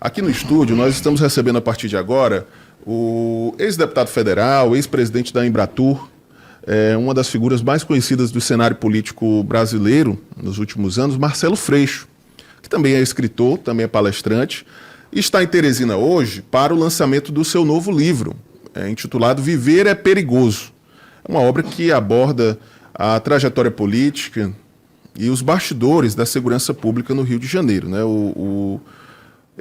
Aqui no estúdio, nós estamos recebendo a partir de agora o ex-deputado federal, ex-presidente da Embratur, uma das figuras mais conhecidas do cenário político brasileiro nos últimos anos, Marcelo Freixo, que também é escritor, também é palestrante, e está em Teresina hoje para o lançamento do seu novo livro, intitulado Viver é Perigoso. É uma obra que aborda a trajetória política e os bastidores da segurança pública no Rio de Janeiro, né? O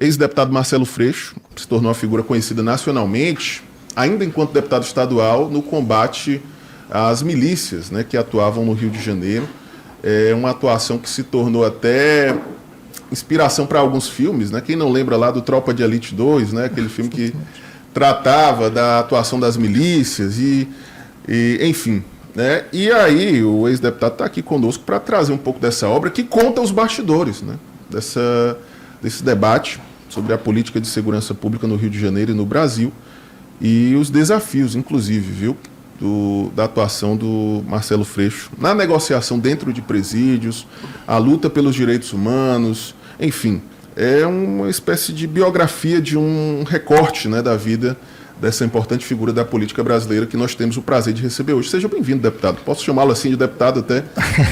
ex-deputado Marcelo Freixo se tornou uma figura conhecida nacionalmente, ainda enquanto deputado estadual, no combate às milícias, né, que atuavam no Rio de Janeiro. É uma atuação que se tornou até inspiração para alguns filmes, né? Quem não lembra lá do Tropa de Elite 2, né? Aquele filme que tratava da atuação das milícias enfim, né? E aí o ex-deputado está aqui conosco para trazer um pouco dessa obra que conta os bastidores, né? Desse debate sobre a política de segurança pública no Rio de Janeiro e no Brasil e os desafios, inclusive, viu, da atuação do Marcelo Freixo na negociação dentro de presídios, a luta pelos direitos humanos, enfim, é uma espécie de biografia de um recorte, né, da vida dessa importante figura da política brasileira que nós temos o prazer de receber hoje. Seja bem-vindo, deputado. Posso chamá-lo assim de deputado até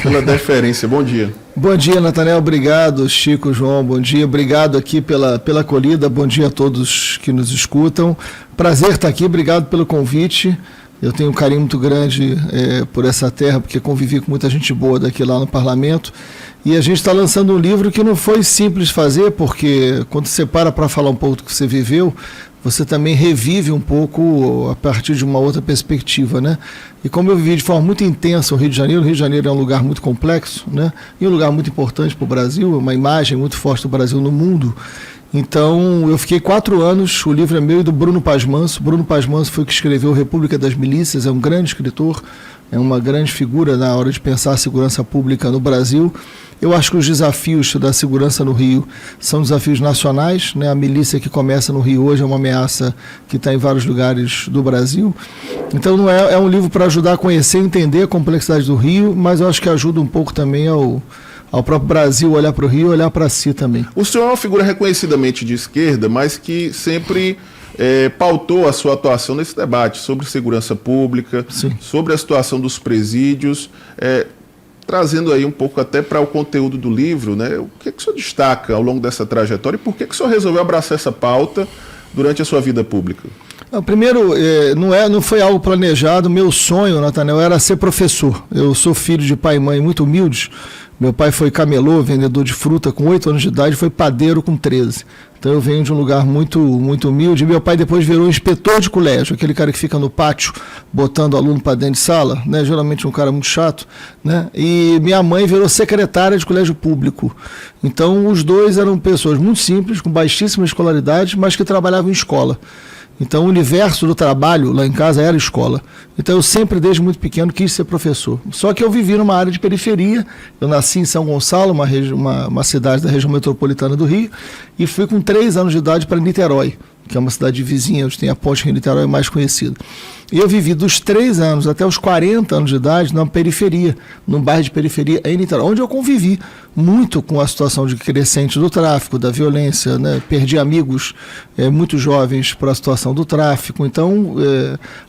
pela deferência. Bom dia. Bom dia, Nathanael. Obrigado, Chico, João. Bom dia. Obrigado aqui pela acolhida. Bom dia a todos que nos escutam. Prazer estar aqui. Obrigado pelo convite. Eu tenho um carinho muito grande por essa terra, porque convivi com muita gente boa daqui lá no parlamento. E a gente está lançando um livro que não foi simples fazer, porque quando você para falar um pouco do que você viveu, você também revive um pouco a partir de uma outra perspectiva, né? E como eu vivi de forma muito intensa o Rio de Janeiro é um lugar muito complexo, né? E um lugar muito importante para o Brasil, uma imagem muito forte do Brasil no mundo. Então, eu fiquei 4 anos, o livro é meu e do Bruno Paz Manso. Bruno Paz Manso foi o que escreveu República das Milícias, é um grande escritor, é uma grande figura na hora de pensar a segurança pública no Brasil. Eu acho que os desafios da segurança no Rio são desafios nacionais, né? A milícia que começa no Rio hoje é uma ameaça que está em vários lugares do Brasil. Então não é um livro para ajudar a conhecer e entender a complexidade do Rio, mas eu acho que ajuda um pouco também ao próprio Brasil olhar para o Rio e olhar para si também. O senhor é uma figura reconhecidamente de esquerda, mas que sempre pautou a sua atuação nesse debate sobre segurança pública, sim, sobre a situação dos presídios, trazendo aí um pouco até para o conteúdo do livro, né? O que o senhor destaca ao longo dessa trajetória e por que o senhor resolveu abraçar essa pauta durante a sua vida pública? Primeiro, não foi algo planejado. Meu sonho, Nathanael, era ser professor. Eu sou filho de pai e mãe muito humildes. Meu pai foi camelô, vendedor de fruta com 8 anos de idade, foi padeiro com 13. Então eu venho de um lugar muito, muito humilde. Meu pai depois virou inspetor de colégio, aquele cara que fica no pátio botando aluno para dentro de sala, né? Geralmente um cara muito chato, né? E minha mãe virou secretária de colégio público. Então os dois eram pessoas muito simples, com baixíssima escolaridade, mas que trabalhavam em escola. Então o universo do trabalho lá em casa era escola. Então eu sempre, desde muito pequeno, quis ser professor. Só que eu vivi numa área de periferia. Eu nasci em São Gonçalo, uma cidade da região metropolitana do Rio, e fui com 3 anos de idade para Niterói, que é uma cidade vizinha, onde tem a ponte Rio-Niterói mais conhecida. E eu vivi dos 3 anos até os 40 anos de idade na periferia, num bairro de periferia em Niterói, onde eu convivi muito com a situação de crescente do tráfico, da violência, né? Perdi amigos muito jovens para a situação do tráfico. Então,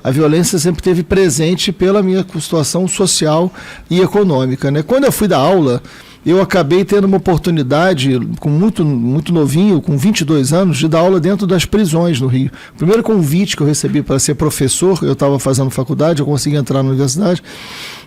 a violência sempre esteve presente pela minha situação social e econômica, né? Quando eu fui dar aula, eu acabei tendo uma oportunidade, com muito novinho, com 22 anos, de dar aula dentro das prisões no Rio. O primeiro convite que eu recebi para ser professor, eu estava fazendo faculdade, eu consegui entrar na universidade,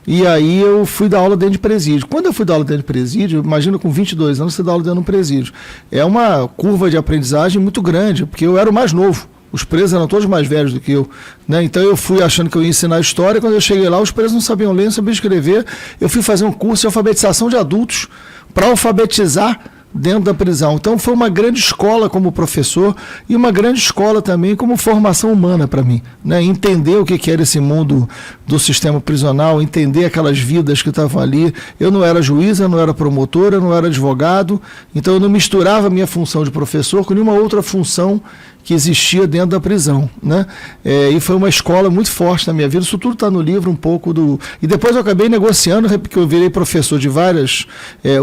e aí eu fui dar aula dentro de presídio. Quando eu fui dar aula dentro de presídio, imagina com 22 anos você dar aula dentro de um presídio. É uma curva de aprendizagem muito grande, porque eu era o mais novo. Os presos eram todos mais velhos do que eu, né? Então eu fui achando que eu ia ensinar história. Quando eu cheguei lá, os presos não sabiam ler, não sabiam escrever. Eu fui fazer um curso de alfabetização de adultos para alfabetizar dentro da prisão. Então foi uma grande escola como professor e uma grande escola também como formação humana para mim, né? Entender o que era esse mundo do sistema prisional, entender aquelas vidas que estavam ali. Eu não era juiz, eu não era promotor, eu não era advogado, então eu não misturava a minha função de professor com nenhuma outra função que existia dentro da prisão, né? E foi uma escola muito forte na minha vida. Isso tudo está no livro, um pouco do... E depois eu acabei negociando, porque eu virei professor de várias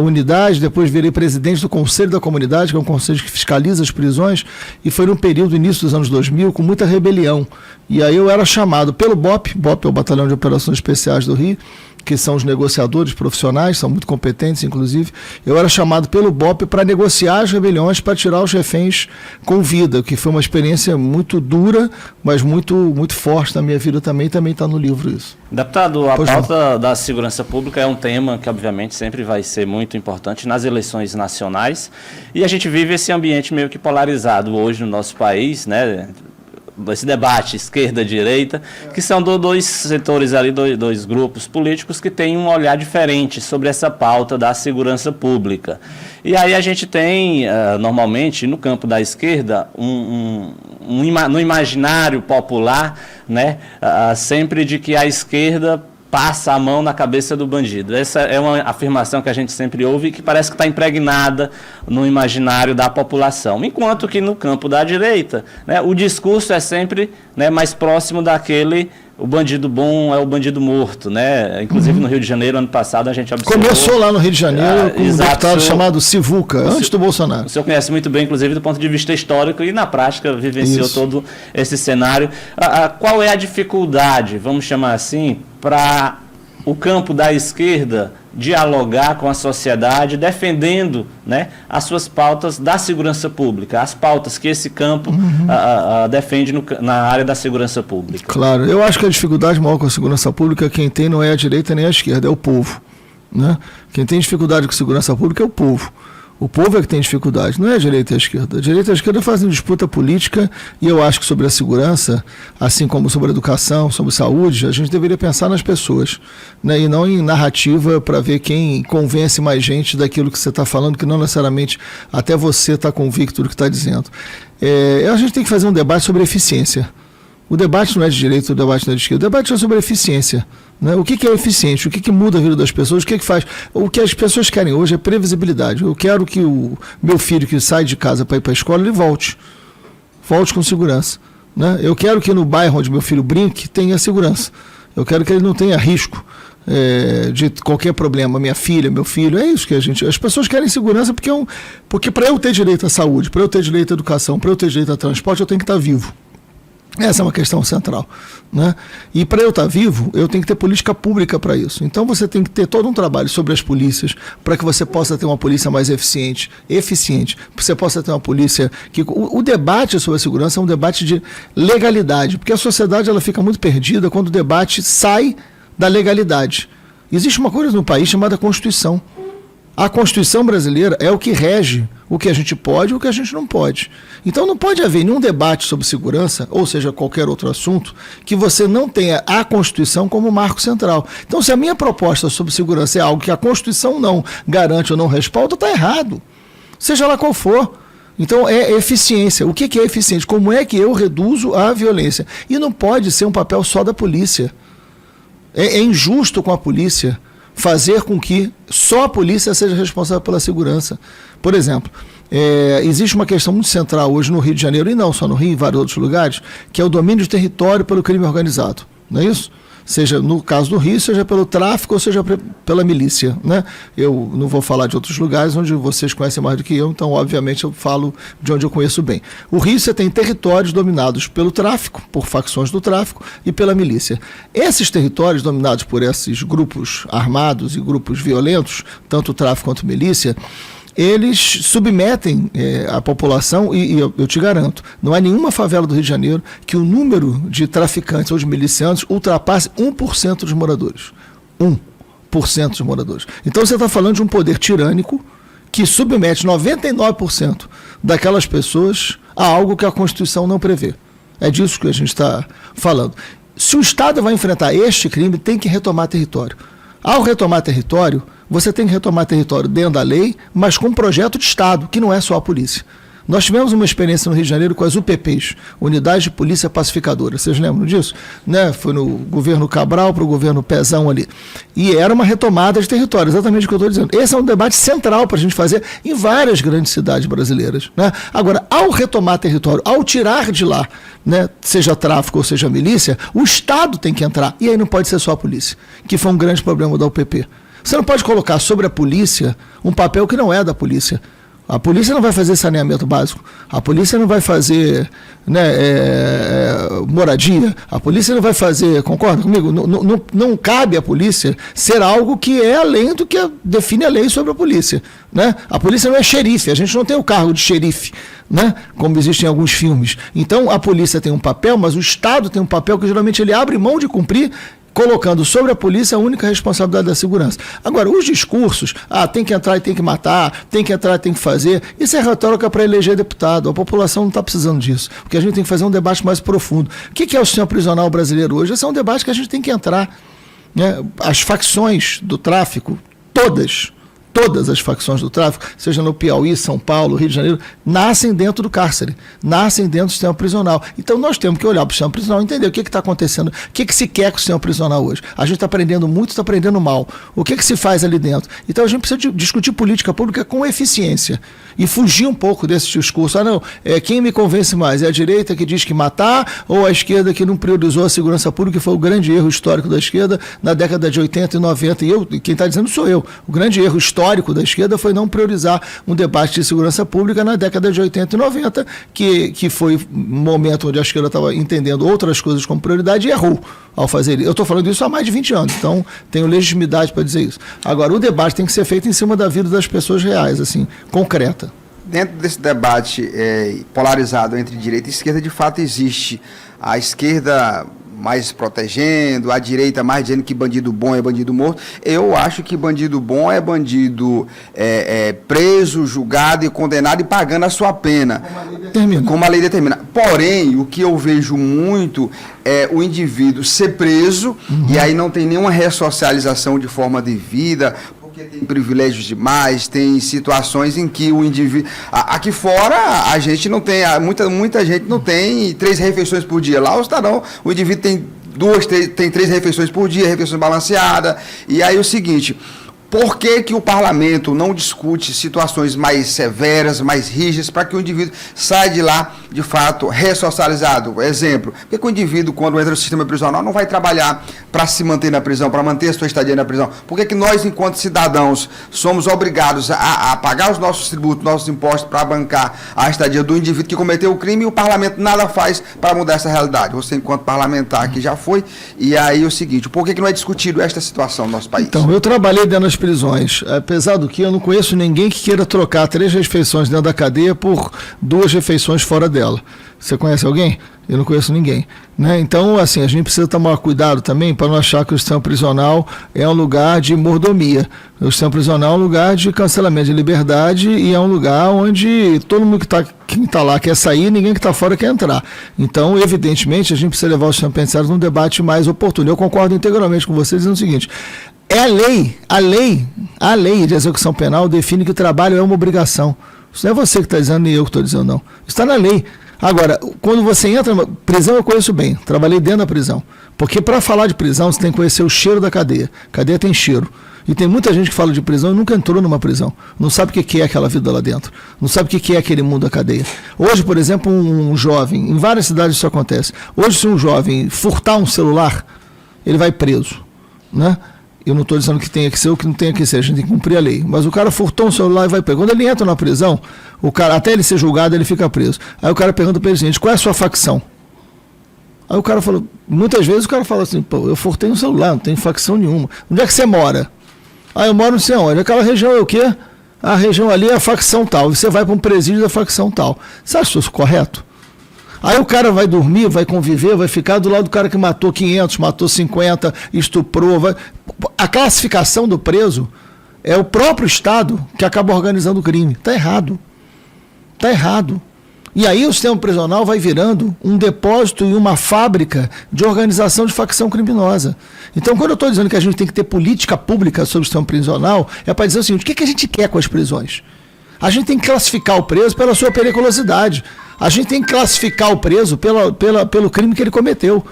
unidades, depois virei presidente frente do Conselho da Comunidade, que é um conselho que fiscaliza as prisões, e foi num período, início dos anos 2000, com muita rebelião. E aí eu era chamado pelo BOP é o Batalhão de Operações Especiais do Rio, que são os negociadores profissionais, são muito competentes, inclusive. Eu era chamado pelo BOP para negociar as rebeliões, para tirar os reféns com vida, que foi uma experiência muito dura, mas muito, muito forte na minha vida também está no livro isso. Deputado, a pauta da segurança pública é um tema que, obviamente, sempre vai ser muito importante nas eleições nacionais, e a gente vive esse ambiente meio que polarizado hoje no nosso país, né? Esse debate esquerda-direita, que são dois setores ali, dois grupos políticos que têm um olhar diferente sobre essa pauta da segurança pública. E aí a gente tem, normalmente, no campo da esquerda, no imaginário popular, né, sempre de que a esquerda passa a mão na cabeça do bandido. Essa é uma afirmação que a gente sempre ouve e que parece que está impregnada no imaginário da população. Enquanto que no campo da direita, né, o discurso é sempre, né, mais próximo daquele, o bandido bom é o bandido morto, né? Inclusive no Rio de Janeiro, ano passado, a gente observou... Começou lá no Rio de Janeiro com um deputado chamado Sivuca, antes do Bolsonaro. O senhor conhece muito bem, inclusive, do ponto de vista histórico, e na prática vivenciou todo esse cenário. Qual é a dificuldade, vamos chamar assim, para o campo da esquerda dialogar com a sociedade, defendendo, né, as suas pautas da segurança pública, as pautas que esse campo defende na área da segurança pública? Claro, eu acho que a dificuldade maior com a segurança pública, quem tem não é a direita nem a esquerda, é o povo, né? Quem tem dificuldade com segurança pública é o povo. O povo é que tem dificuldade, não é a direita e a esquerda. A direita e a esquerda fazem disputa política, e eu acho que sobre a segurança, assim como sobre a educação, sobre saúde, a gente deveria pensar nas pessoas, né, e não em narrativa para ver quem convence mais gente daquilo que você está falando, que não necessariamente até você está convicto do que está dizendo. A gente tem que fazer um debate sobre eficiência. O debate não é de direita, o debate não é de esquerda. O debate é sobre eficiência, né? O que é eficiente? O que muda a vida das pessoas? O que faz? O que as pessoas querem hoje é previsibilidade. Eu quero que o meu filho que sai de casa para ir para a escola, ele volte com segurança, né? Eu quero que no bairro onde meu filho brinque tenha segurança. Eu quero que ele não tenha risco de qualquer problema. Minha filha, meu filho, é isso que as pessoas querem segurança porque para eu ter direito à saúde, para eu ter direito à educação, para eu ter direito a transporte, eu tenho que estar vivo. Essa é uma questão central, né? E para eu estar vivo, eu tenho que ter política pública para isso. Então você tem que ter todo um trabalho sobre as polícias, para que você possa ter uma polícia mais eficiente, para você possa ter uma polícia que... O debate sobre a segurança é um debate de legalidade, porque a sociedade ela fica muito perdida quando o debate sai da legalidade. Existe uma coisa no país chamada Constituição. A Constituição brasileira é o que rege o que a gente pode e o que a gente não pode. Então não pode haver nenhum debate sobre segurança, ou seja, qualquer outro assunto, que você não tenha a Constituição como marco central. Então se a minha proposta sobre segurança é algo que a Constituição não garante ou não respalda, está errado. Seja lá qual for. Então é eficiência. O que é eficiente? Como é que eu reduzo a violência? E não pode ser um papel só da polícia. É injusto com a polícia fazer com que só a polícia seja responsável pela segurança. Por exemplo, existe uma questão muito central hoje no Rio de Janeiro, e não só no Rio, em vários outros lugares, que é o domínio de território pelo crime organizado. Não é isso? Seja no caso do Rio, seja pelo tráfico ou seja pela milícia, né? Eu não vou falar de outros lugares onde vocês conhecem mais do que eu, então obviamente eu falo de onde eu conheço bem. O Rio você tem territórios dominados pelo tráfico, por facções do tráfico, e pela milícia. Esses territórios dominados por esses grupos armados e grupos violentos, tanto o tráfico quanto a milícia, eles submetem a população e eu te garanto, não há nenhuma favela do Rio de Janeiro que o número de traficantes ou de milicianos ultrapasse 1% dos moradores. 1% dos moradores. Então você está falando de um poder tirânico que submete 99% daquelas pessoas a algo que a Constituição não prevê. É disso que a gente está falando. Se o Estado vai enfrentar este crime, tem que retomar território. Ao retomar território, você tem que retomar território dentro da lei, mas com um projeto de Estado, que não é só a polícia. Nós tivemos uma experiência no Rio de Janeiro com as UPPs, Unidades de Polícia Pacificadora. Vocês lembram disso? Né? Foi no governo Cabral para o governo Pezão ali. E era uma retomada de território, exatamente o que eu estou dizendo. Esse é um debate central para a gente fazer em várias grandes cidades brasileiras, né? Agora, ao retomar território, ao tirar de lá, né, seja tráfico ou seja milícia, o Estado tem que entrar. E aí não pode ser só a polícia, que foi um grande problema da UPP. Você não pode colocar sobre a polícia um papel que não é da polícia. A polícia não vai fazer saneamento básico, a polícia não vai fazer, né, moradia, a polícia não vai fazer, concorda comigo? Não cabe à polícia ser algo que é além do que define a lei sobre a polícia. Né? A polícia não é xerife, a gente não tem o cargo de xerife, né? Como existe em alguns filmes. Então a polícia tem um papel, mas o Estado tem um papel que geralmente ele abre mão de cumprir, colocando sobre a polícia a única responsabilidade da segurança. Agora, os discursos, tem que entrar e tem que matar, tem que entrar e tem que fazer, isso é retórica para eleger deputado. A população não está precisando disso. O que a gente tem que fazer é um debate mais profundo. O que é o sistema prisional brasileiro hoje? Esse é um debate que a gente tem que entrar. Né? As facções do tráfico, todas as facções do tráfico, seja no Piauí, São Paulo, Rio de Janeiro, nascem dentro do cárcere, nascem dentro do sistema prisional. Então nós temos que olhar para o sistema prisional e entender o que está acontecendo, o que se quer com o sistema prisional hoje. A gente está aprendendo muito, está aprendendo mal. O que se faz ali dentro? Então a gente precisa discutir política pública com eficiência e fugir um pouco desse discurso. Quem me convence mais? É a direita que diz que matar ou a esquerda que não priorizou a segurança pública, que foi o grande erro histórico da esquerda na década de 80 e 90. E quem está dizendo sou eu. O grande erro histórico da esquerda foi não priorizar um debate de segurança pública na década de 80 e 90, que foi um momento onde a esquerda estava entendendo outras coisas como prioridade e errou ao fazer isso. Eu estou falando isso há mais de 20 anos, então tenho legitimidade para dizer isso. Agora, o debate tem que ser feito em cima da vida das pessoas reais, assim, concreta. Dentro desse debate polarizado entre direita e esquerda, de fato existe a esquerda mais protegendo, a direita mais dizendo que bandido bom é bandido morto. Eu acho que bandido bom é bandido preso, julgado e condenado e pagando a sua pena. Como a lei determina. Porém, o que eu vejo muito é o indivíduo ser preso, e aí não tem nenhuma ressocialização de forma devida, porque tem privilégios demais, tem situações em que o indivíduo... Aqui fora, a gente não tem, muita gente não tem 3 refeições por dia. Lá, o indivíduo tem 3 refeições por dia, refeições balanceadas. E aí o seguinte... Por que o parlamento não discute situações mais severas, mais rígidas, para que o indivíduo saia de lá, de fato, ressocializado? Exemplo, por que o indivíduo, quando entra no sistema prisional, não vai trabalhar para se manter na prisão, para manter a sua estadia na prisão? Por que nós, enquanto cidadãos, somos obrigados a pagar os nossos tributos, nossos impostos, para bancar a estadia do indivíduo que cometeu o crime, e o parlamento nada faz para mudar essa realidade? Você, enquanto parlamentar, que já foi, e aí o seguinte, por que não é discutido esta situação no nosso país? Então, eu trabalhei dentro das prisões, apesar do que eu não conheço ninguém que queira trocar 3 refeições dentro da cadeia por 2 refeições fora dela. Você conhece alguém? Eu não conheço ninguém. Né? Então, assim, a gente precisa tomar cuidado também para não achar que o sistema prisional é um lugar de mordomia. O sistema prisional é um lugar de cancelamento de liberdade e é um lugar onde todo mundo quem está lá quer sair, ninguém que está fora quer entrar. Então, evidentemente, a gente precisa levar o sistema penitenciário num debate mais oportuno. Eu concordo integralmente com vocês dizendo o seguinte: a lei de execução penal define que o trabalho é uma obrigação. Isso não é você que está dizendo, nem eu que estou dizendo, não. Isso está na lei. Agora, quando você entra na prisão, eu conheço bem, trabalhei dentro da prisão. Porque para falar de prisão, você tem que conhecer o cheiro da cadeia. Cadeia tem cheiro. E tem muita gente que fala de prisão e nunca entrou numa prisão. Não sabe o que é aquela vida lá dentro. Não sabe o que é aquele mundo da cadeia. Hoje, por exemplo, um jovem, em várias cidades isso acontece. Hoje, se um jovem furtar um celular, ele vai preso. Né? Eu não estou dizendo que tenha que ser ou que não tenha que ser, a gente tem que cumprir a lei. Mas o cara furtou um celular e vai preso. Quando ele entra na prisão, o cara, até ele ser julgado, ele fica preso. Aí o cara pergunta para ele o seguinte: qual é a sua facção? Aí o cara falou, muitas vezes o cara fala assim: pô, eu furtei um celular, não tenho facção nenhuma. Onde é que você mora? Ah, eu moro não sei onde. Aquela região é o quê? A região ali é a facção tal. Você vai para um presídio da facção tal. Você acha isso correto? Aí o cara vai dormir, vai conviver, vai ficar do lado do cara que matou 500, matou 50, estuprou. A classificação do preso é o próprio Estado que acaba organizando o crime. Está errado. Está errado. E aí o sistema prisional vai virando um depósito e uma fábrica de organização de facção criminosa. Então, quando eu estou dizendo que a gente tem que ter política pública sobre o sistema prisional, é para dizer o seguinte: o que a gente quer com as prisões? A gente tem que classificar o preso pela sua periculosidade. A gente tem que classificar o preso pelo crime que ele cometeu.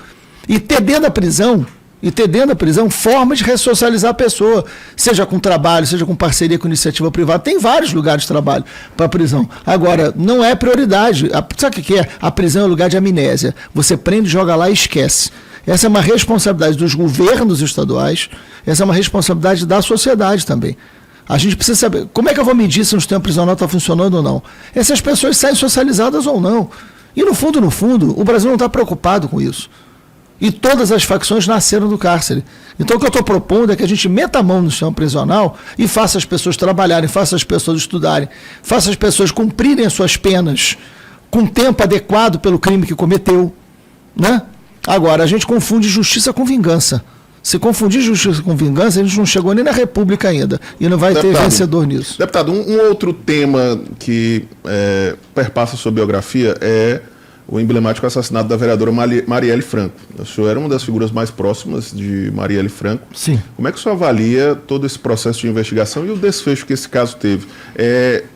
E ter dentro da prisão formas de ressocializar a pessoa, seja com trabalho, seja com parceria com iniciativa privada. Tem vários lugares de trabalho para a prisão. Agora, não é prioridade. Sabe o que é? A prisão é um lugar de amnésia. Você prende, joga lá e esquece. Essa é uma responsabilidade dos governos estaduais, essa é uma responsabilidade da sociedade também. A gente precisa saber, como é que eu vou medir se um sistema prisional está funcionando ou não? É se as pessoas saem socializadas ou não. E no fundo, o Brasil não está preocupado com isso. E todas as facções nasceram do cárcere. Então o que eu estou propondo é que a gente meta a mão no sistema prisional e faça as pessoas trabalharem, faça as pessoas estudarem, faça as pessoas cumprirem as suas penas com tempo adequado pelo crime que cometeu, né? Agora, a gente confunde justiça com vingança. Se confundir justiça com vingança, a gente não chegou nem na República ainda. E não vai ter vencedor nisso. Deputado, um outro tema que perpassa sua biografia é o emblemático assassinato da vereadora Marielle Franco. O senhor era uma das figuras mais próximas de Marielle Franco. Sim. Como é que o senhor avalia todo esse processo de investigação e o desfecho que esse caso teve?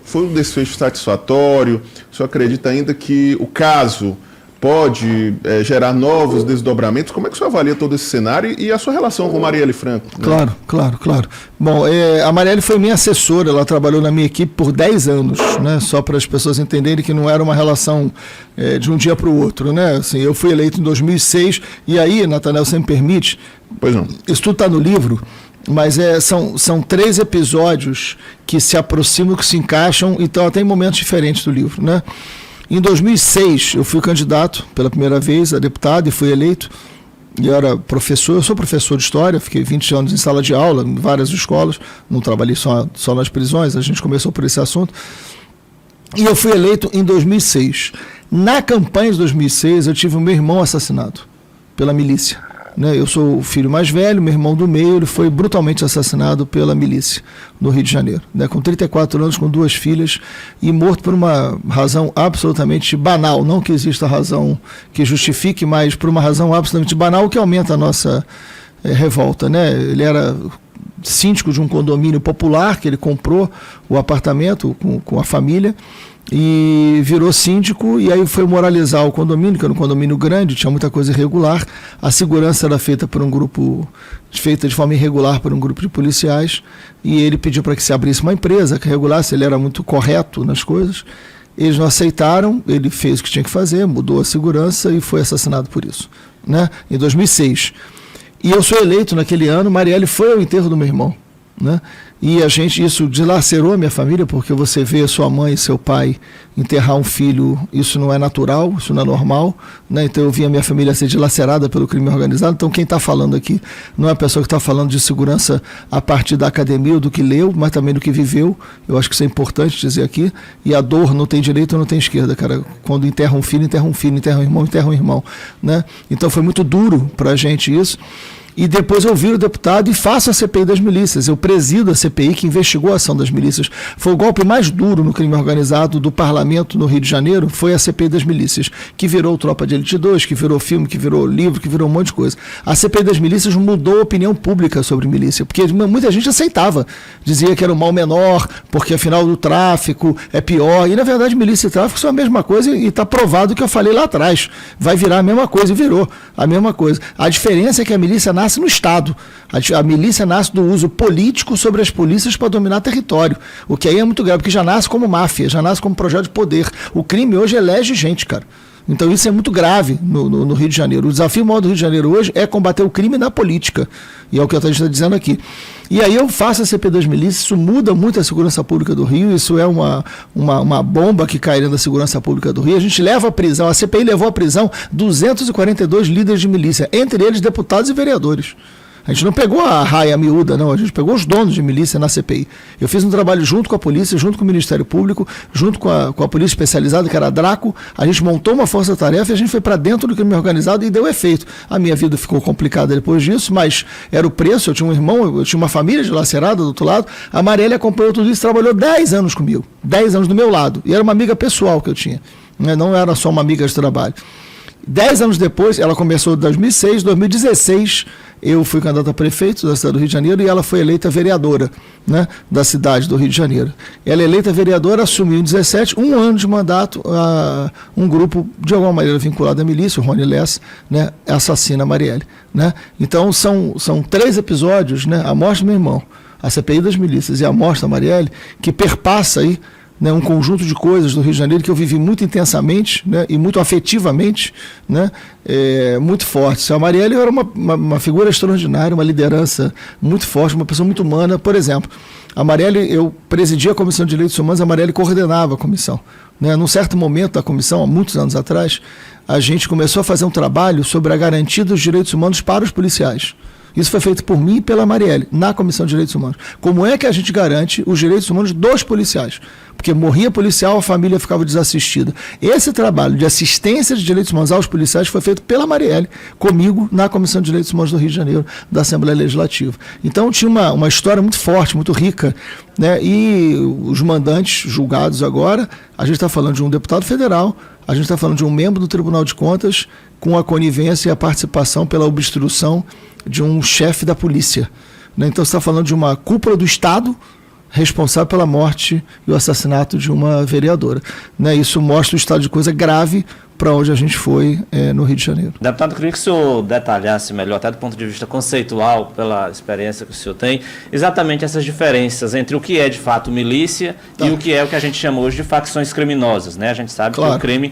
Foi um desfecho satisfatório? O senhor acredita ainda que o caso pode gerar novos desdobramentos? Como é que o senhor avalia todo esse cenário e a sua relação com Marielle Franco? Né? Claro. Bom, a Marielle foi minha assessora, ela trabalhou na minha equipe por 10 anos, né? Só para as pessoas entenderem que não era uma relação de um dia para o outro, né? Assim, eu fui eleito em 2006, e aí, Natanael, você me permite? Pois não. Isso tudo está no livro, mas são 3 episódios que se aproximam, que se encaixam, então tem momentos diferentes do livro, né? Em 2006, eu fui candidato pela primeira vez a deputado e fui eleito. E eu era professor, eu sou professor de história, fiquei 20 anos em sala de aula, em várias escolas, não trabalhei só nas prisões, a gente começou por esse assunto. E eu fui eleito em 2006. Na campanha de 2006, eu tive o meu irmão assassinado pela milícia. Né? Eu sou o filho mais velho, meu irmão do meio, ele foi brutalmente assassinado pela milícia no Rio de Janeiro, né? Com 34 anos, com 2 filhas, e morto por uma razão absolutamente banal, não que exista razão que justifique, mas por uma razão absolutamente banal, que aumenta a nossa revolta, né? Ele era síndico de um condomínio popular, que ele comprou o apartamento com a família, e virou síndico, e aí foi moralizar o condomínio, que era um condomínio grande, tinha muita coisa irregular, a segurança era feita de forma irregular por um grupo de policiais, e ele pediu para que se abrisse uma empresa que regulasse, ele era muito correto nas coisas, eles não aceitaram, ele fez o que tinha que fazer, mudou a segurança e foi assassinado por isso, né? Em 2006. E eu sou eleito naquele ano, Marielle foi ao enterro do meu irmão, né? E isso dilacerou a minha família, porque você vê sua mãe e seu pai enterrar um filho, isso não é natural, isso não é normal, né? Então eu vi a minha família ser dilacerada pelo crime organizado. Então quem está falando aqui não é a pessoa que está falando de segurança a partir da academia ou do que leu, mas também do que viveu. Eu acho que isso é importante dizer aqui. E a dor não tem direita ou não tem esquerda, cara. Quando enterra um filho, enterra um irmão, né? Então foi muito duro para a gente isso. E depois eu viro deputado e faço a CPI das milícias. Eu presido a CPI que investigou a ação das milícias. Foi o golpe mais duro no crime organizado do parlamento no Rio de Janeiro, foi a CPI das milícias, que virou Tropa de Elite 2, que virou filme, que virou livro, que virou um monte de coisa. A CPI das milícias mudou a opinião pública sobre milícia, porque muita gente aceitava, dizia que era um mal menor, porque afinal do tráfico é pior, e na verdade milícia e tráfico são a mesma coisa, e está provado o que eu falei lá atrás. Vai virar a mesma coisa, e virou a mesma coisa. A diferença é que a milícia nasce no Estado. A milícia nasce do uso político sobre as polícias para dominar território. O que aí é muito grave, porque já nasce como máfia, já nasce como projeto de poder. O crime hoje elege gente, cara. Então isso é muito grave no Rio de Janeiro. O desafio maior do Rio de Janeiro hoje é combater o crime na política. E é o que a gente está dizendo aqui. E aí eu faço a CPI das milícias, isso muda muito a segurança pública do Rio, isso é uma bomba que cai dentro da segurança pública do Rio. A gente leva à prisão, a CPI levou à prisão 242 líderes de milícia, entre eles deputados e vereadores. A gente não pegou a raia miúda, não, a gente pegou os donos de milícia na CPI. Eu fiz um trabalho junto com a polícia, junto com o Ministério Público, junto com a polícia especializada, que era a Draco. A gente montou uma força-tarefa e a gente foi para dentro do crime organizado e deu efeito. A minha vida ficou complicada depois disso, mas era o preço. Eu tinha um irmão, eu tinha uma família dilacerada do outro lado. A Marielle acompanhou tudo isso, trabalhou 10 anos comigo, 10 anos do meu lado. E era uma amiga pessoal que eu tinha, né? Não era só uma amiga de trabalho. 10 anos depois, ela começou em 2006, 2016, eu fui candidato a prefeito da cidade do Rio de Janeiro e ela foi eleita vereadora, né, da cidade do Rio de Janeiro. Ela eleita vereadora, assumiu em 2017, um ano de mandato, um grupo de alguma maneira vinculado à milícia, o Rony Less, né, assassina a Marielle, né? Então são 3 episódios, né, a morte do meu irmão, a CPI das milícias e a morte da Marielle, que perpassa aí né, um conjunto de coisas do Rio de Janeiro que eu vivi muito intensamente, né, e muito afetivamente, né, muito forte. A Marielle era uma figura extraordinária, uma liderança muito forte, uma pessoa muito humana. Por exemplo, a Marielle, eu presidia a Comissão de Direitos Humanos, a Marielle coordenava a comissão. Né? Num certo momento da comissão, há muitos anos atrás, a gente começou a fazer um trabalho sobre a garantia dos direitos humanos para os policiais. Isso foi feito por mim e pela Marielle, na Comissão de Direitos Humanos. Como é que a gente garante os direitos humanos dos policiais? Porque morria policial, a família ficava desassistida. Esse trabalho de assistência de direitos humanos aos policiais foi feito pela Marielle, comigo, na Comissão de Direitos Humanos do Rio de Janeiro, da Assembleia Legislativa. Então tinha uma história muito forte, muito rica, né? E os mandantes julgados agora, a gente está falando de um deputado federal, a gente está falando de um membro do Tribunal de Contas, com a conivência e a participação pela obstrução de um chefe da polícia. Né? Então você está falando de uma cúpula do Estado responsável pela morte e o assassinato de uma vereadora. Né? Isso mostra o estado de coisa grave para onde a gente foi no Rio de Janeiro. Deputado, eu queria que o senhor detalhasse melhor, até do ponto de vista conceitual, pela experiência que o senhor tem, exatamente essas diferenças entre o que é de fato milícia e o que é o que a gente chama hoje de facções criminosas. Né? A gente sabe que o crime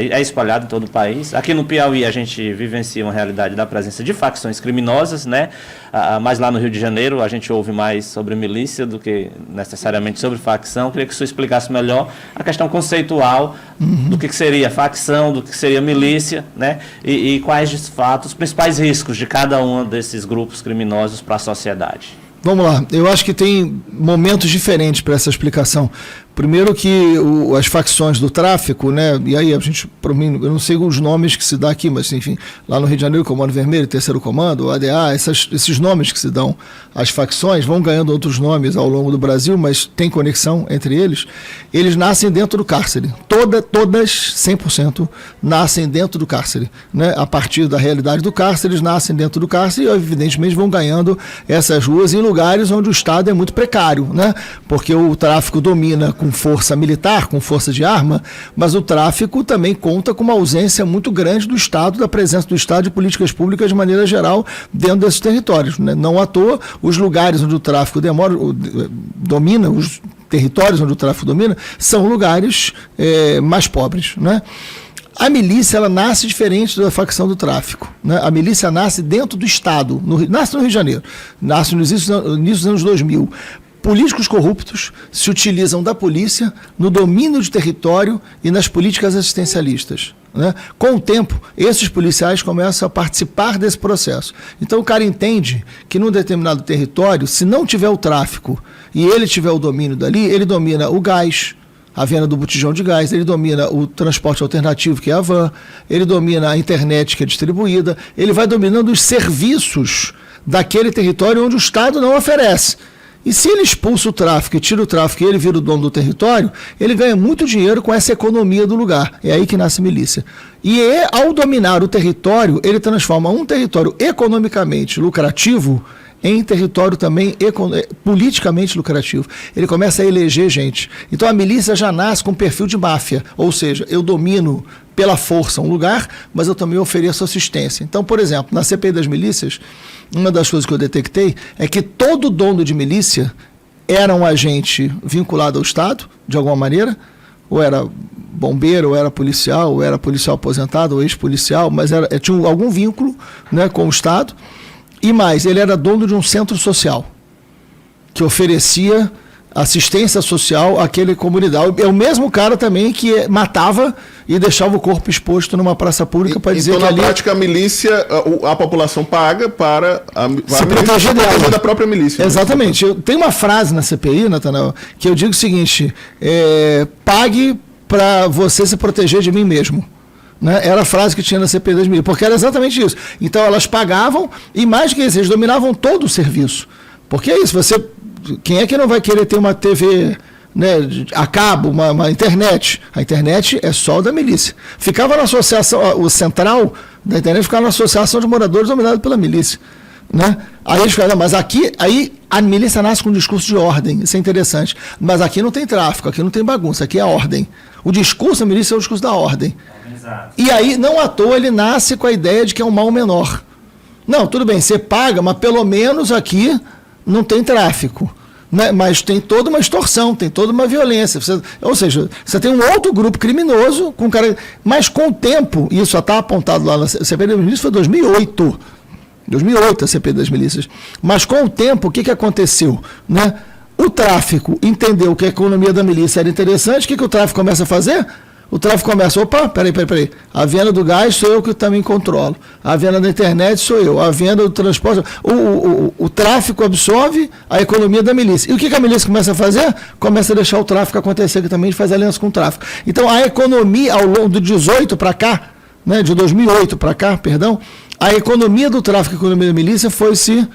é espalhado em todo o país. Aqui no Piauí a gente vivencia uma realidade da presença de facções criminosas, né? Mas lá no Rio de Janeiro a gente ouve mais sobre milícia do que necessariamente sobre facção. Eu queria que o senhor explicasse melhor a questão conceitual do que seria facção, do que seria milícia, né? E quais, de fato, os principais riscos de cada um desses grupos criminosos para a sociedade. Vamos lá, eu acho que tem momentos diferentes para essa explicação. Primeiro que as facções do tráfico, né, e aí a gente, por mim, eu não sei os nomes que se dá aqui, mas enfim, lá no Rio de Janeiro, Comando Vermelho, Terceiro Comando, ADA, esses nomes que se dão às facções vão ganhando outros nomes ao longo do Brasil, mas tem conexão entre eles. Eles nascem dentro do cárcere. Todas, 100%, nascem dentro do cárcere. Né? A partir da realidade do cárcere, eles nascem dentro do cárcere e, evidentemente, vão ganhando essas ruas em lugares onde o Estado é muito precário, né? Porque o tráfico domina com força militar, com força de arma, mas o tráfico também conta com uma ausência muito grande do Estado, da presença do Estado e políticas públicas de maneira geral dentro desses territórios. Né? Não à toa, os lugares onde o tráfico domina, os territórios onde o tráfico domina, são lugares mais pobres. Né? A milícia, ela nasce diferente da facção do tráfico. Né? A milícia nasce dentro do Estado, nasce no Rio de Janeiro, nasce no início dos anos 2000. Políticos corruptos se utilizam da polícia no domínio de território e nas políticas assistencialistas. Né? Com o tempo, esses policiais começam a participar desse processo. Então o cara entende que num determinado território, se não tiver o tráfico e ele tiver o domínio dali, ele domina o gás, a venda do botijão de gás, ele domina o transporte alternativo, que é a van, ele domina a internet, que é distribuída, ele vai dominando os serviços daquele território onde o Estado não oferece. E se ele expulsa o tráfico e tira o tráfico e ele vira o dono do território, ele ganha muito dinheiro com essa economia do lugar. É aí que nasce milícia. E ao dominar o território, ele transforma um território economicamente lucrativo em território também politicamente lucrativo. Ele começa a eleger gente. Então a milícia já nasce com perfil de máfia, ou seja, eu domino pela força um lugar, mas eu também ofereço assistência. Então, por exemplo, na CPI das milícias, uma das coisas que eu detectei é que todo dono de milícia era um agente vinculado ao Estado, de alguma maneira, ou era bombeiro, ou era policial aposentado, ou ex-policial, mas tinha algum vínculo, né, com o Estado. E mais, ele era dono de um centro social que oferecia assistência social àquela comunidade. É o mesmo cara também que matava e deixava o corpo exposto numa praça pública para dizer então, que ali... Então, na prática, a milícia, a população paga para se proteger dela. Da própria milícia. Exatamente. Tem uma frase na CPI, Natanael, que eu digo o seguinte, pague para você se proteger de mim mesmo. Né? Era a frase que tinha na CPI 2000, porque era exatamente isso. Então elas pagavam e mais que isso, eles dominavam todo o serviço. Porque é isso, quem é que não vai querer ter uma TV, né, a cabo, uma internet? A internet é só da milícia. Ficava na associação, o central da internet ficava na associação de moradores dominado pela milícia. Né? Aí eles falaram, mas aqui, aí a milícia nasce com um discurso de ordem, isso é interessante. Mas aqui não tem tráfico, aqui não tem bagunça, aqui é ordem. O discurso da milícia é o discurso da ordem. Exato. E aí, não à toa, ele nasce com a ideia de que é um mal menor. Não, tudo bem, você paga, mas pelo menos aqui não tem tráfico. né? Mas tem toda uma extorsão, tem toda uma violência. Ou seja, você tem um outro grupo criminoso, mas com o tempo, e isso já está apontado lá na CPI das Milícias, foi 2008. 2008 a CPI das Milícias. Mas com o tempo, o que aconteceu? Né? O tráfico entendeu que a economia da milícia era interessante, o que o tráfico começa a fazer? O tráfico começa, peraí, a venda do gás sou eu que também controlo, a venda da internet sou eu, a venda do transporte, o tráfico absorve a economia da milícia. E o que a milícia começa a fazer? Começa a deixar o tráfico acontecer, que também faz aliança com o tráfico. Então a economia, ao longo de 18 para cá, né, de 2008 para cá, perdão, a economia do tráfico e a economia da milícia foi se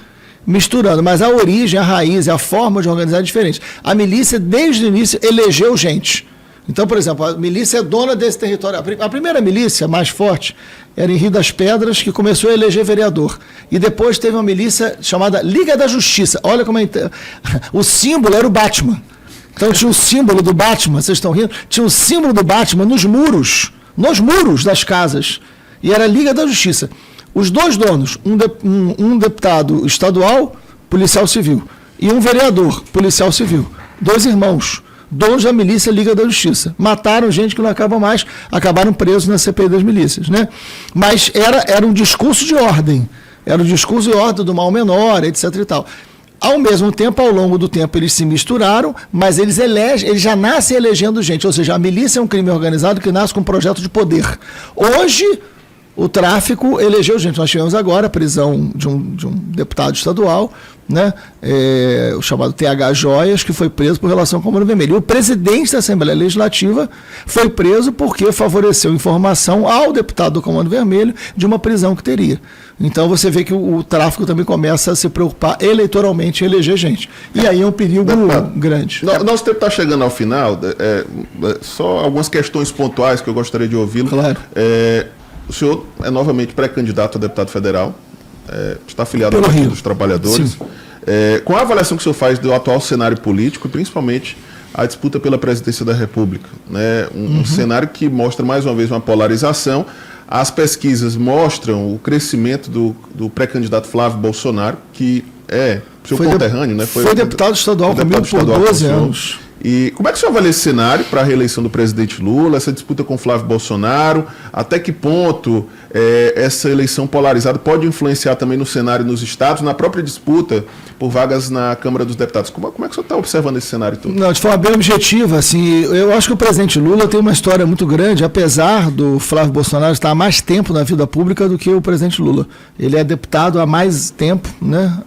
misturando, mas a origem, a raiz, a forma de organizar é diferente. A milícia, desde o início, elegeu gente. Então, por exemplo, a milícia é dona desse território. A primeira milícia mais forte era em Rio das Pedras, que começou a eleger vereador. E depois teve uma milícia chamada Liga da Justiça. Olha como é... O símbolo era o Batman. Então tinha o símbolo do Batman, vocês estão rindo? Tinha o símbolo do Batman nos muros das casas. E era a Liga da Justiça. Os dois donos, um deputado estadual, policial civil, e um vereador, policial civil. 2 irmãos, donos da milícia Liga da Justiça. Mataram gente que não acaba mais, acabaram presos na CPI das milícias, né? Mas era um discurso de ordem. Era um discurso de ordem do mal menor, etc. e tal. Ao mesmo tempo, ao longo do tempo, eles se misturaram, mas eles já nascem elegendo gente. Ou seja, a milícia é um crime organizado que nasce com um projeto de poder. Hoje, o tráfico elegeu gente. Nós tivemos agora a prisão de um deputado estadual, né, o chamado TH Joias, que foi preso por relação com o Comando Vermelho. E o presidente da Assembleia Legislativa foi preso porque favoreceu informação ao deputado do Comando Vermelho de uma prisão que teria. Então você vê que o tráfico também começa a se preocupar eleitoralmente em eleger gente. E aí é um perigo grande. Nosso tempo está chegando ao final. Só algumas questões pontuais que eu gostaria de ouvi-lo. Claro. O senhor é novamente pré-candidato a deputado federal, está afiliado ao Partido dos Trabalhadores. Com a avaliação que o senhor faz do atual cenário político, principalmente a disputa pela presidência da República, né? Um cenário que mostra mais uma vez uma polarização. As pesquisas mostram o crescimento do pré-candidato Flávio Bolsonaro, que é seu conterrâneo, né? Foi deputado estadual comigo por 12 anos. E como é que o senhor avalia esse cenário para a reeleição do presidente Lula, essa disputa com Flávio Bolsonaro? Até que ponto essa eleição polarizada pode influenciar também no cenário nos estados, na própria disputa por vagas na Câmara dos Deputados? Como é que o senhor está observando esse cenário todo? Não, de forma bem objetiva, assim, eu acho que o presidente Lula tem uma história muito grande, apesar do Flávio Bolsonaro estar há mais tempo na vida pública do que o presidente Lula. Ele é deputado há mais tempo, né,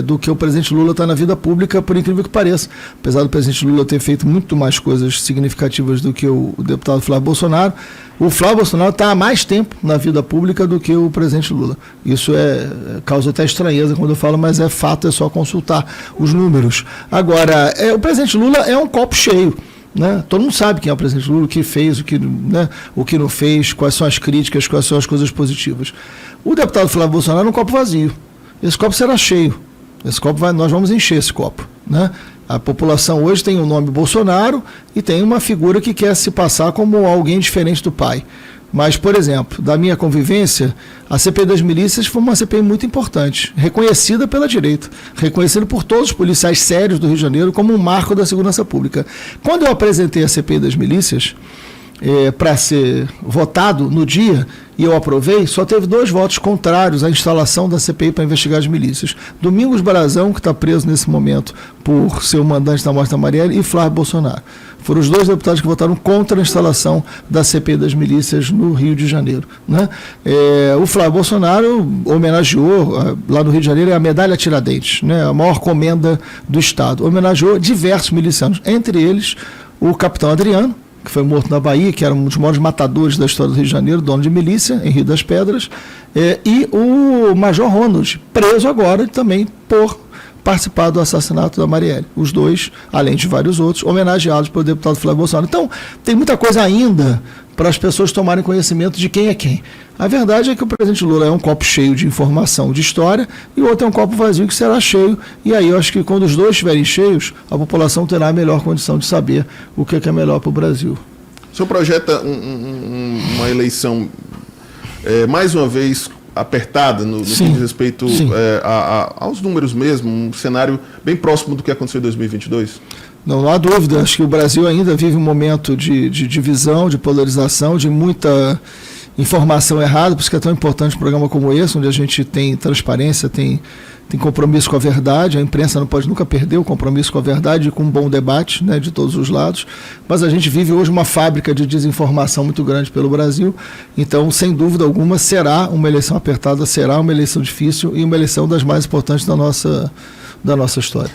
do que o presidente Lula está na vida pública, por incrível que pareça. Apesar do presidente Lula ter feito muito mais coisas significativas do que o deputado Flávio Bolsonaro, o Flávio Bolsonaro está há mais tempo na vida pública do que o presidente Lula. Isso causa até estranheza quando eu falo, mas é fato, é só consultar os números. Agora, o presidente Lula é um copo cheio, né? Todo mundo sabe quem é o presidente Lula, o que fez, o que não fez, quais são as críticas, quais são as coisas positivas. O deputado Flávio Bolsonaro é um copo vazio. Esse copo será cheio. Nós vamos encher esse copo, né? A população hoje tem o nome Bolsonaro e tem uma figura que quer se passar como alguém diferente do pai. Mas, por exemplo, da minha convivência, a CPI das milícias foi uma CPI muito importante, reconhecida pela direita, reconhecida por todos os policiais sérios do Rio de Janeiro como um marco da segurança pública. Quando eu apresentei a CPI das milícias, para ser votado no dia, e eu aprovei, só teve 2 votos contrários à instalação da CPI para investigar as milícias. Domingos Brazão, que está preso nesse momento por ser o mandante da morte da Marielle, e Flávio Bolsonaro. Foram os 2 deputados que votaram contra a instalação da CPI das milícias no Rio de Janeiro, né? O Flávio Bolsonaro homenageou, lá no Rio de Janeiro, a medalha Tiradentes, né? A maior comenda do Estado. Homenageou diversos milicianos, entre eles o capitão Adriano, que foi morto na Bahia, que era um dos maiores matadores da história do Rio de Janeiro, dono de milícia, em Rio das Pedras, e o Major Ronald, preso agora também por participar do assassinato da Marielle. Os 2, além de vários outros, homenageados pelo deputado Flávio Bolsonaro. Então, tem muita coisa ainda para as pessoas tomarem conhecimento de quem é quem. A verdade é que o presidente Lula é um copo cheio de informação, de história, e o outro é um copo vazio que será cheio, e aí eu acho que quando os 2 estiverem cheios, a população terá a melhor condição de saber o que é melhor para o Brasil. O senhor projeta uma eleição, mais uma vez, apertada no que diz respeito aos números mesmo, um cenário bem próximo do que aconteceu em 2022? Não há dúvida, acho que o Brasil ainda vive um momento de divisão, de polarização, de muita informação errada, por isso que é tão importante um programa como esse, onde a gente tem transparência, tem compromisso com a verdade. A imprensa não pode nunca perder o compromisso com a verdade e com um bom debate, né, de todos os lados, mas a gente vive hoje uma fábrica de desinformação muito grande pelo Brasil, então, sem dúvida alguma, será uma eleição apertada, será uma eleição difícil e uma eleição das mais importantes da nossa história.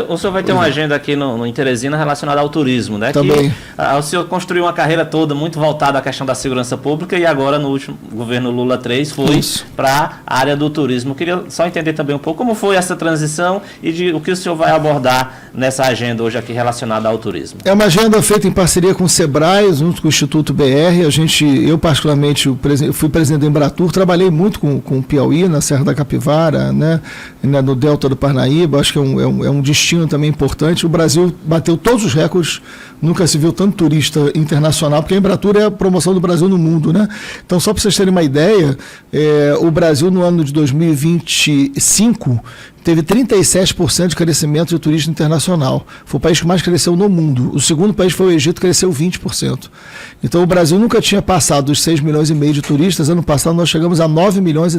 O senhor vai ter uma agenda aqui no Teresina relacionada ao turismo, né? Também. O senhor construiu uma carreira toda muito voltada à questão da segurança pública e agora no último governo Lula 3 foi para a área do turismo. Eu queria só entender também um pouco como foi essa transição e o que o senhor vai abordar nessa agenda hoje aqui relacionada ao turismo. É uma agenda feita em parceria com o Sebrae, junto com o Instituto BR. Eu particularmente fui presidente da Embratur, trabalhei muito com o Piauí, na Serra da Capivara, né, no Delta do Parnaíba. Acho que é um destino também importante. O Brasil bateu todos os recordes, nunca se viu tanto turista internacional, porque a Embratur é a promoção do Brasil no mundo, né? Então, só para vocês terem uma ideia, o Brasil no ano de 2025 teve 37% de crescimento de turismo internacional. Foi o país que mais cresceu no mundo. O segundo país foi o Egito, cresceu 20%. Então, o Brasil nunca tinha passado dos 6,5 milhões de turistas. Ano passado, nós chegamos a 9,3 milhões.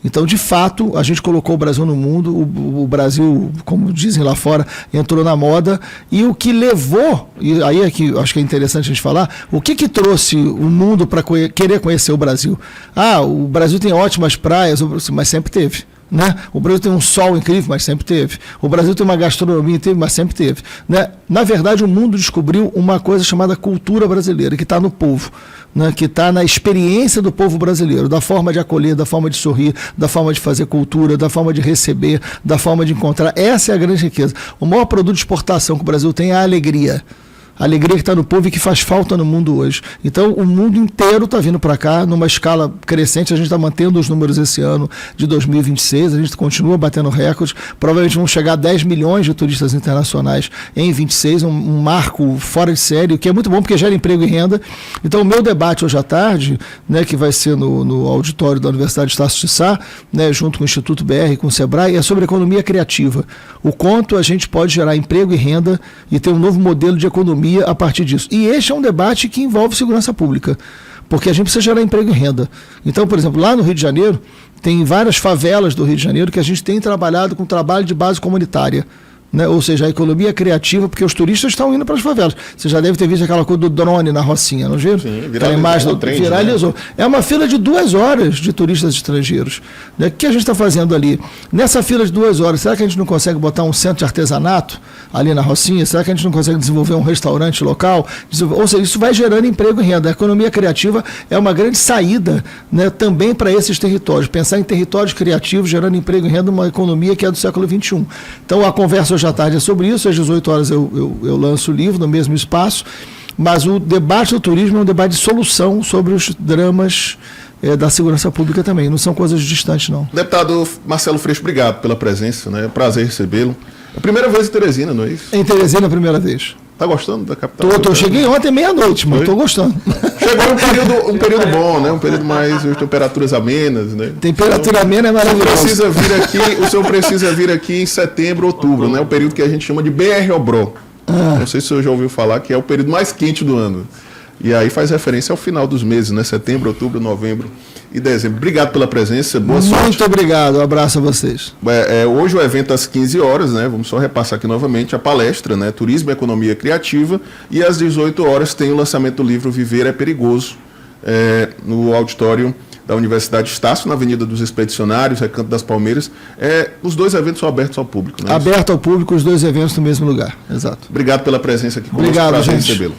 Então, de fato, a gente colocou o Brasil no mundo. O Brasil, como dizem lá fora, entrou na moda. E o que levou, e aí é que acho que é interessante a gente falar, o que trouxe o mundo para querer conhecer o Brasil? O Brasil tem ótimas praias, mas sempre teve. Né? O Brasil tem um sol incrível, mas sempre teve. O Brasil tem uma gastronomia incrível, mas sempre teve. Né? Na verdade, o mundo descobriu uma coisa chamada cultura brasileira, que está no povo, né? Que está na experiência do povo brasileiro, da forma de acolher, da forma de sorrir, da forma de fazer cultura, da forma de receber, da forma de encontrar. Essa é a grande riqueza. O maior produto de exportação que o Brasil tem é a alegria. A alegria que está no povo e que faz falta no mundo hoje. Então, o mundo inteiro está vindo para cá numa escala crescente. A gente está mantendo os números esse ano de 2026. A gente continua batendo recordes. Provavelmente vão chegar a 10 milhões de turistas internacionais em 26, um marco fora de série, que é muito bom porque gera emprego e renda. Então, o meu debate hoje à tarde, né, que vai ser no auditório da Universidade de Estácio de Sá, né, junto com o Instituto BR e com o Sebrae, é sobre economia criativa. O quanto a gente pode gerar emprego e renda e ter um novo modelo de economia a partir disso. E este é um debate que envolve segurança pública, porque a gente precisa gerar emprego e renda. Então, por exemplo, lá no Rio de Janeiro, tem várias favelas do Rio de Janeiro que a gente tem trabalhado com trabalho de base comunitária. Né? Ou seja, a economia criativa, porque os turistas estão indo para as favelas. Você já deve ter visto aquela coisa do drone na Rocinha, não viu? Sim, viralizou. Né? É uma fila de 2 horas de turistas estrangeiros. Né? O que a gente está fazendo ali? Nessa fila de 2 horas, será que a gente não consegue botar um centro de artesanato ali na Rocinha? Será que a gente não consegue desenvolver um restaurante local? Ou seja, isso vai gerando emprego e renda. A economia criativa é uma grande saída, né, também para esses territórios. Pensar em territórios criativos, gerando emprego e renda, uma economia que é do século XXI. Então, a conversa hoje à tarde é sobre isso. Às 18 horas eu lanço o livro no mesmo espaço, mas o debate do turismo é um debate de solução sobre os dramas da segurança pública também, não são coisas distantes, não. Deputado Marcelo Freixo, obrigado pela presença, né? Prazer recebê-lo. É a primeira vez em Teresina, não é isso? Em Teresina, a primeira vez. Tá gostando da capital? Eu cheguei ontem meia-noite, mas estou gostando. Chegou um período bom, né? Um período mais de temperaturas amenas, né? Temperatura amena é maravilhosa. O senhor precisa vir aqui em setembro, outubro, né? O período que a gente chama de BR-Obró. Não sei se o senhor já ouviu falar, que é o período mais quente do ano. E aí faz referência ao final dos meses, né? Setembro, outubro, novembro e dezembro. Obrigado pela presença, boa sorte. Muito obrigado, um abraço a vocês. Hoje o evento às 15 horas, né? Vamos só repassar aqui novamente a palestra, né? Turismo e Economia Criativa. E às 18 horas tem o lançamento do livro Viver é Perigoso, no auditório da Universidade de Estácio, na Avenida dos Expedicionários, Recanto das Palmeiras. Os 2 eventos são abertos ao público, né? Aberto ao público, os 2 eventos no mesmo lugar, exato. Obrigado pela presença aqui conosco. Obrigado, gente. Recebê-lo.